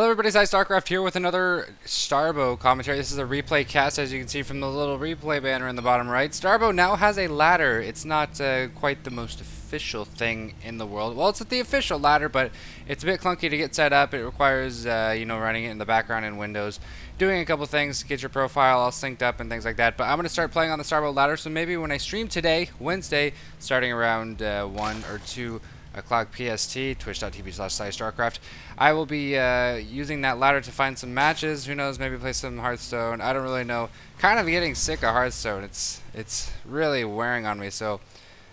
Hello everybody, PsyStarcraft here with another STARBOW commentary. This is a replay cast, as you can see from the little replay banner in the bottom right. STARBOW now has a ladder. It's not quite the most official thing in the world. Well, it's the official ladder, but it's a bit clunky to get set up. It requires, running it in the background in Windows, doing a couple things, get your profile all synced up and things like that. But I'm going to start playing on the STARBOW ladder, so maybe when I stream today, Wednesday, starting around 1 or 2 o'clock PST, twitch.tv/PsyStarcraft, I will be using that ladder to find some matches. Who knows, maybe play some Hearthstone. I don't really know. Kind of getting sick of Hearthstone. It's really wearing on me. So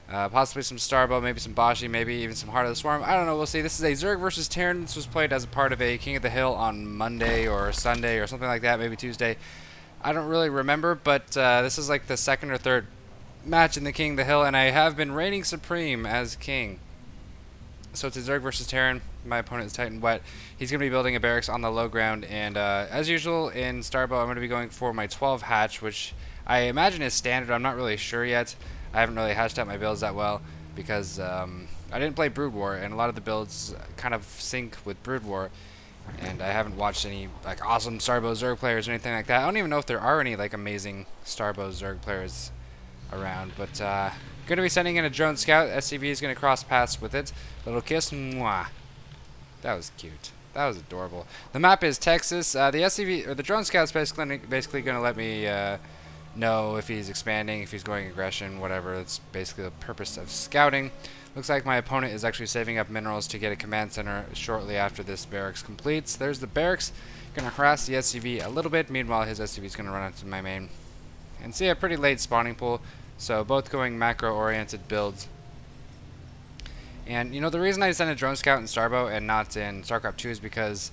possibly some STARBOW, maybe some Bashi, maybe even some Heart of the Swarm. I don't know, we'll see. This is a Zerg versus Terran. This was played as a part of a King of the Hill on Monday or Sunday or something like that, maybe Tuesday. I don't really remember, but this is like the second or third match in the King of the Hill, and I have been reigning supreme as King. So it's a Zerg versus Terran. My opponent is TitanWet. He's going to be building a barracks on the low ground, and as usual in STARBOW, I'm going to be going for my 12 hatch, which I imagine is standard. I'm not really sure yet. I haven't really hashed out my builds that well because I didn't play Brood War, and a lot of the builds kind of sync with Brood War, and I haven't watched any like awesome STARBOW Zerg players or anything like that. I don't even know if there are any like amazing STARBOW Zerg players around, but going to be sending in a drone scout. SCV is going to cross paths with it. Little kiss. Mwah. That was cute. That was adorable. The map is Texas. The SCV, or the drone scout's basically going to let me know if he's expanding, if he's going aggression, whatever. It's basically the purpose of scouting. Looks like my opponent is actually saving up minerals to get a command center shortly after this barracks completes. There's the barracks. Going to harass the SCV a little bit. Meanwhile, his SCV is going to run out to my main. And see a pretty late spawning pool. So both going macro-oriented builds. And you know, the reason I sent a drone scout in STARBOW and not in StarCraft 2 is because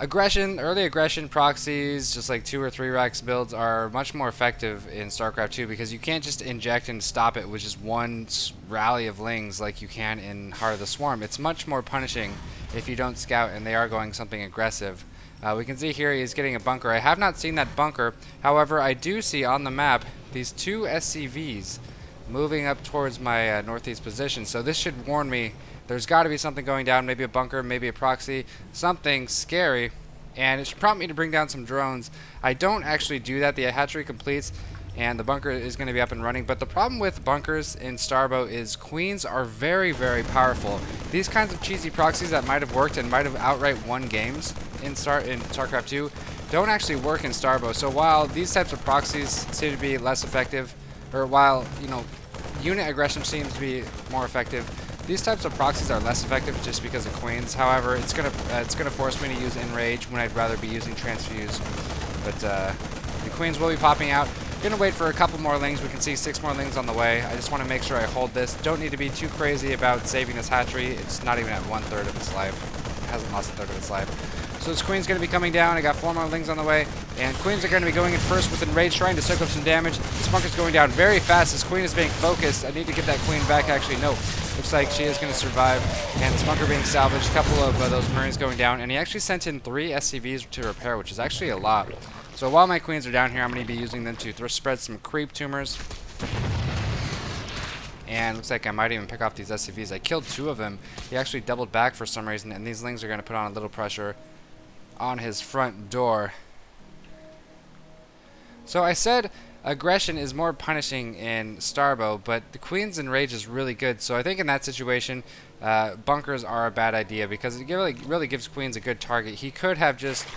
early aggression proxies, just like 2 or 3 racks builds, are much more effective in StarCraft 2 because you can't just inject and stop it with just one rally of lings like you can in Heart of the Swarm. It's much more punishing if you don't scout and they are going something aggressive. We can see here he's getting a bunker. I have not seen that bunker. However, I do see on the map these 2 SCVs moving up towards my northeast position. So this should warn me there's got to be something going down, maybe a bunker, maybe a proxy, something scary, and it should prompt me to bring down some drones. I don't actually do that. The hatchery completes and the bunker is going to be up and running, but the problem with bunkers in STARBOW is queens are very, very powerful. These kinds of cheesy proxies that might have worked and might have outright won games in StarCraft 2 don't actually work in STARBOW. So while these types of proxies seem to be less effective, or while unit aggression seems to be more effective, these types of proxies are less effective just because of queens. However, it's gonna force me to use Enrage when I'd rather be using Transfuse. But the queens will be popping out. Gonna wait for a couple more lings. We can see 6 more lings on the way. I just want to make sure I hold this. Don't need to be too crazy about saving this hatchery. It's not even at 1/3 of its life. It hasn't lost 1/3 of its life. So this queen's going to be coming down. I got 4 more lings on the way. And queens are going to be going in first with Enrage, trying to soak up some damage. This bunker's going down very fast. This queen is being focused. I need to get that queen back. Actually, no. Looks like she is going to survive. And this bunker being salvaged. A couple of those Marines going down. And he actually sent in 3 SCVs to repair, which is actually a lot. So while my queens are down here, I'm going to be using them to spread some creep tumors. And looks like I might even pick off these SCVs. I killed 2 of them. He actually doubled back for some reason. And these lings are going to put on a little pressure on his front door. So I said aggression is more punishing in STARBOW, but the queen's Enrage is really good. So I think in that situation, bunkers are a bad idea because it really gives queens a good target. He could have just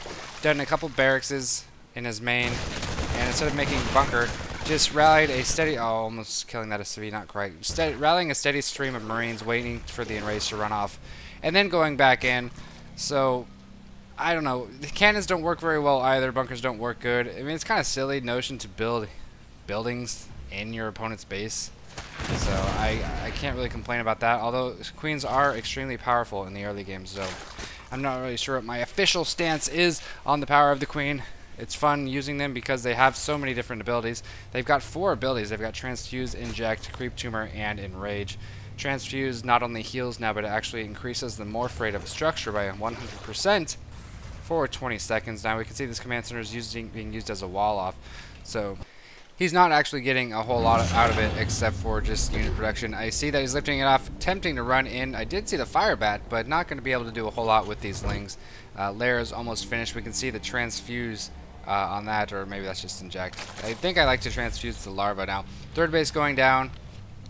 done a couple barrackses in his main, and instead of making bunker, just rallied a steady, almost killing that SCV, not quite, rallying a steady stream of Marines, waiting for the Enrage to run off, and then going back in. So I don't know. The cannons don't work very well either. Bunkers don't work good. I mean, it's kind of silly notion to build buildings in your opponent's base. So I can't really complain about that. Although queens are extremely powerful in the early game, so I'm not really sure what my official stance is on the power of the queen. It's fun using them because they have so many different abilities. They've got 4 abilities. They've got Transfuse, Inject, Creep Tumor, and Enrage. Transfuse not only heals now, but it actually increases the morph rate of a structure by 100%. For 20 seconds. Now we can see this command center is being used as a wall off. So he's not actually getting a whole lot out of it except for just unit production. I see that he's lifting it off, attempting to run in. I did see the fire bat, but not going to be able to do a whole lot with these lings. Lair is almost finished. We can see the transfuse on that, or maybe that's just inject. I think I like to transfuse the larva now. Third base going down.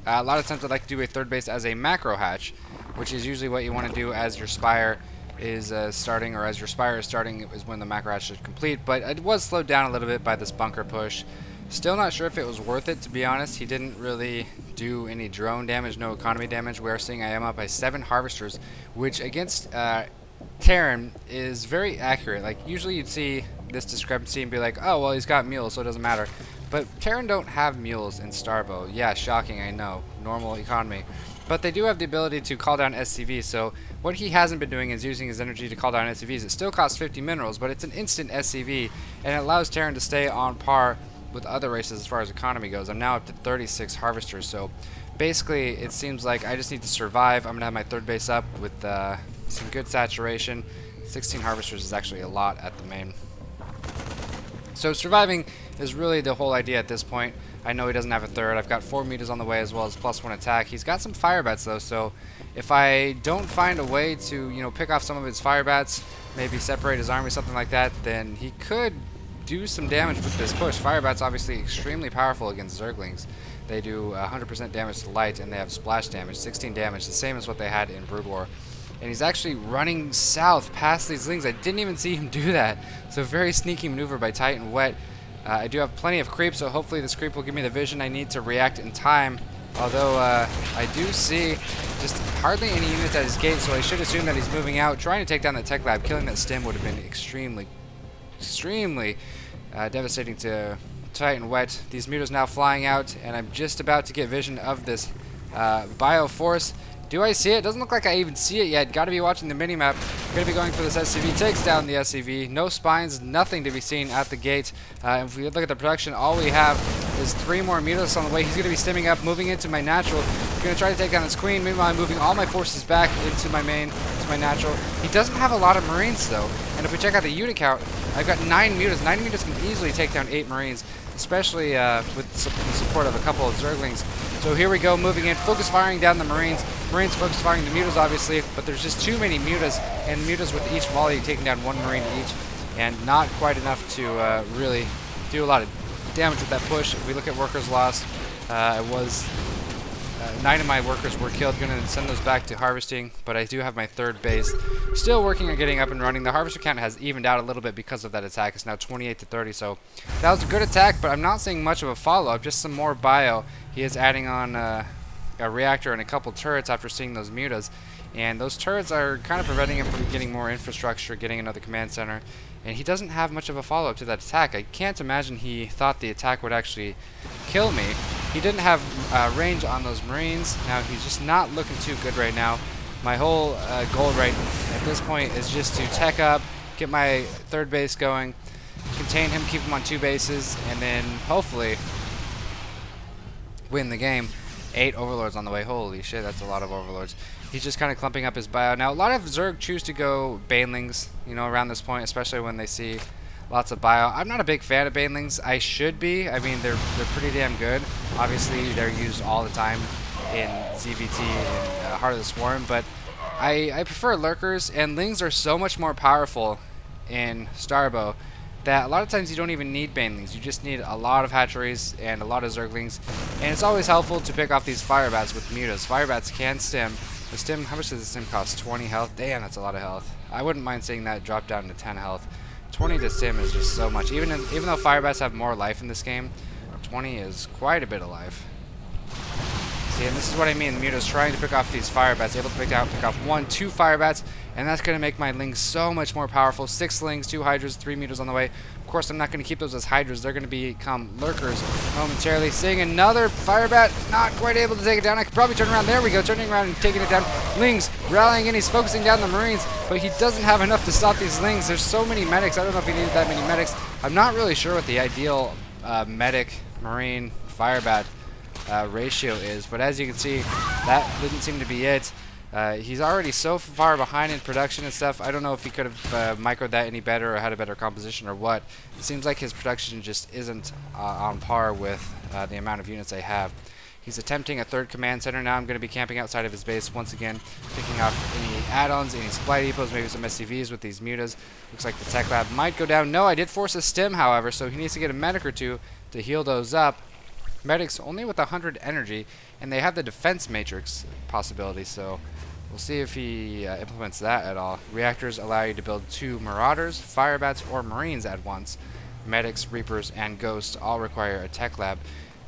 A lot of times I'd like to do a third base as a macro hatch, which is usually what you want to do as your spire is starting, or as your spire is starting is when the macro hatch is complete. But it was slowed down a little bit by this bunker push. Still not sure if it was worth it, to be honest. He didn't really do any drone damage, no economy damage. We are seeing I am up by 7 harvesters, which against Terran is very accurate. Like, usually you'd see this discrepancy and be like, oh, well, he's got mules, so it doesn't matter. But Terran don't have mules in STARBOW. Yeah, shocking, I know. Normal economy. But they do have the ability to call down SCVs, so what he hasn't been doing is using his energy to call down SCVs. It still costs 50 minerals, but it's an instant SCV, and it allows Terran to stay on par with other races as far as economy goes. I'm now up to 36 harvesters, so basically it seems like I just need to survive. I'm going to have my third base up with some good saturation. 16 harvesters is actually a lot at the main. So surviving is really the whole idea at this point. I know he doesn't have a third. I've got 4 meters on the way as well as +1 attack. He's got some fire bats though, so if I don't find a way to, you know, pick off some of his fire bats, maybe separate his army, something like that, then he could do some damage with this push. Fire bats obviously extremely powerful against Zerglings. They do 100% damage to light, and they have splash damage, 16 damage, the same as what they had in Brood War. And he's actually running south past these lings. I didn't even see him do that. So very sneaky maneuver by TitanWet. I do have plenty of creep, so hopefully this creep will give me the vision I need to react in time. Although I do see just hardly any units at his gate, so I should assume that he's moving out, trying to take down the tech lab. Killing that stim would have been extremely devastating to TitanWet. These mutas now flying out, and I'm just about to get vision of this Bioforce. Do I see it? Doesn't look like I even see it yet. Got to be watching the minimap. Going to be going for this SCV. Takes down the SCV. No spines. Nothing to be seen at the gate. If we look at the production, all we have is 3 more mutas on the way. He's going to be stimming up, moving into my natural. He's going to try to take down this queen. Meanwhile, I'm moving all my forces back into my main, to my natural. He doesn't have a lot of marines though. And if we check out the unit count, I've got 9 mutas. 9 mutas can easily take down 8 marines, especially with the support of a couple of Zerglings. So here we go, moving in, focus firing down the Marines. Marines focus firing the mutas, obviously, but there's just too many mutas, and mutas with each volley taking down 1 Marine each, and not quite enough to really do a lot of damage with that push. If we look at workers lost, it was 9 of my workers were killed. Going to send those back to harvesting, but I do have my third base still working on getting up and running. The harvester count has evened out a little bit because of that attack. It's now 28 to 30, so that was a good attack, but I'm not seeing much of a follow-up, just some more bio. He is adding on a reactor and a couple turrets after seeing those mutas, and those turrets are kind of preventing him from getting more infrastructure, getting another command center, and he doesn't have much of a follow-up to that attack. I can't imagine he thought the attack would actually kill me. He didn't have range on those Marines. Now he's just not looking too good right now. My whole goal right at this point is just to tech up, get my third base going, contain him, keep him on 2 bases, and then hopefully win the game. 8 overlords on the way. Holy shit, that's a lot of overlords. He's just kind of clumping up his bio. Now, a lot of Zerg choose to go Banelings, you know, around this point, especially when they see lots of bio. I'm not a big fan of Banelings. I should be. I mean, they're pretty damn good. Obviously, they're used all the time in ZvT and Heart of the Swarm, but I prefer Lurkers, and Lings are so much more powerful in STARBOW that a lot of times you don't even need Banelings. You just need a lot of hatcheries and a lot of Zerglings, and it's always helpful to pick off these Firebats with mutas. Firebats can stim. The stim, how much does the stim cost? 20 health? Damn, that's a lot of health. I wouldn't mind seeing that drop down to 10 health. 20 to stim is just so much. Even though Firebats have more life in this game, 20 is quite a bit of life. See, and this is what I mean. Muta's trying to pick off these Firebats, able to pick off 1, 2 Firebats, and that's going to make my Lings so much more powerful. 6 Lings, 2 Hydras, 3 mutas on the way. Of course, I'm not going to keep those as Hydras. They're going to become Lurkers momentarily. Seeing another Firebat, not quite able to take it down. I could probably turn around. There we go, turning around and taking it down. Lings rallying in. He's focusing down the Marines, but he doesn't have enough to stop these Lings. There's so many medics. I don't know if he needed that many medics. I'm not really sure what the ideal medic, Marine, Firebat ratio is, but as you can see, that didn't seem to be it. He's already so far behind in production and stuff. I don't know if he could have microed that any better or had a better composition or what. It seems like his production just isn't on par with the amount of units they have. He's attempting a third command center. Now I'm going to be camping outside of his base once again, picking off any add-ons, any supply depots, maybe some SCVs with these mutas. Looks like the tech lab might go down. No, I did force a stim, however, so he needs to get a medic or two to heal those up. Medics only with 100 energy, and they have the defense matrix possibility, so we'll see if he implements that at all. Reactors allow you to build 2 Marauders, Firebats, or Marines at once. Medics, Reapers, and Ghosts all require a tech lab.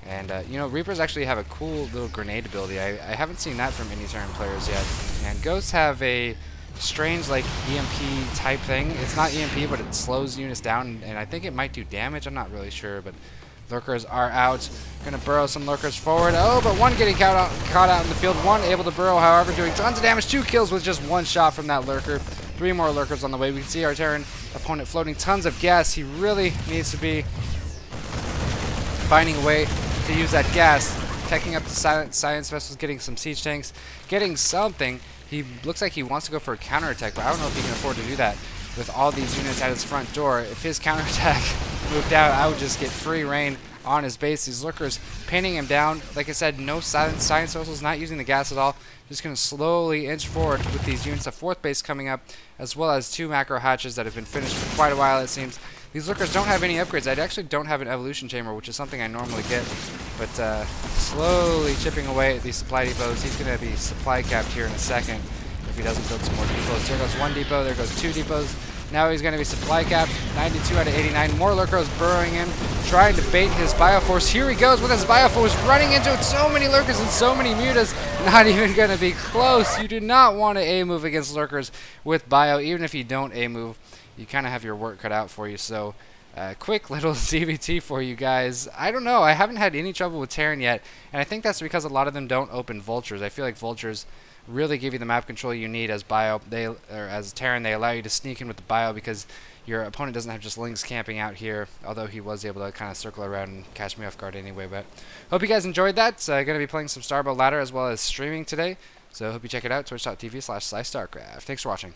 And, you know, Reapers actually have a cool little grenade ability. I haven't seen that from any Terran players yet. And Ghosts have a strange, like, EMP type thing. It's not EMP, but it slows units down, and I think it might do damage. I'm not really sure, but lurkers are out. Gonna burrow some lurkers forward. Oh, but one getting caught out in the field. One able to burrow, however, doing tons of damage. 2 kills with just 1 shot from that lurker. 3 more lurkers on the way. We can see our Terran opponent floating tons of gas. He really needs to be finding a way to use that gas. Teching up the science vessels, getting some siege tanks, getting something. He looks like he wants to go for a counterattack, but I don't know if he can afford to do that with all these units at his front door. If his counterattack moved out, I would just get free reign on his base. These lurkers pinning him down. Like I said, no science vessels, not using the gas at all. Just going to slowly inch forward with these units. A 4th base coming up, as well as 2 macro hatches that have been finished for quite a while, it seems. These lurkers don't have any upgrades. I actually don't have an evolution chamber, which is something I normally get. But slowly chipping away at these supply depots. He's going to be supply capped here in a second if he doesn't build some more depots. There goes 1 depot. There goes 2 depots. Now he's going to be supply capped. 92 out of 89. More lurkers burrowing in, trying to bait his bioforce. Here he goes with his bioforce, running into it. So many lurkers and so many mutas. Not even going to be close. You do not want to A-move against lurkers with bio. Even if you don't A-move, you kind of have your work cut out for you. So quick little ZvT for you guys. I don't know. I haven't had any trouble with Terran yet, and I think that's because a lot of them don't open vultures. I feel like vultures really give you the map control you need as bio. Or as Terran, they allow you to sneak in with the bio because your opponent doesn't have just Lings camping out here, although he was able to kind of circle around and catch me off guard anyway. But hope you guys enjoyed that. Going to be playing some STARBOW ladder as well as streaming today, so hope you check it out, twitch.tv/PsyStarcraft. Thanks for watching.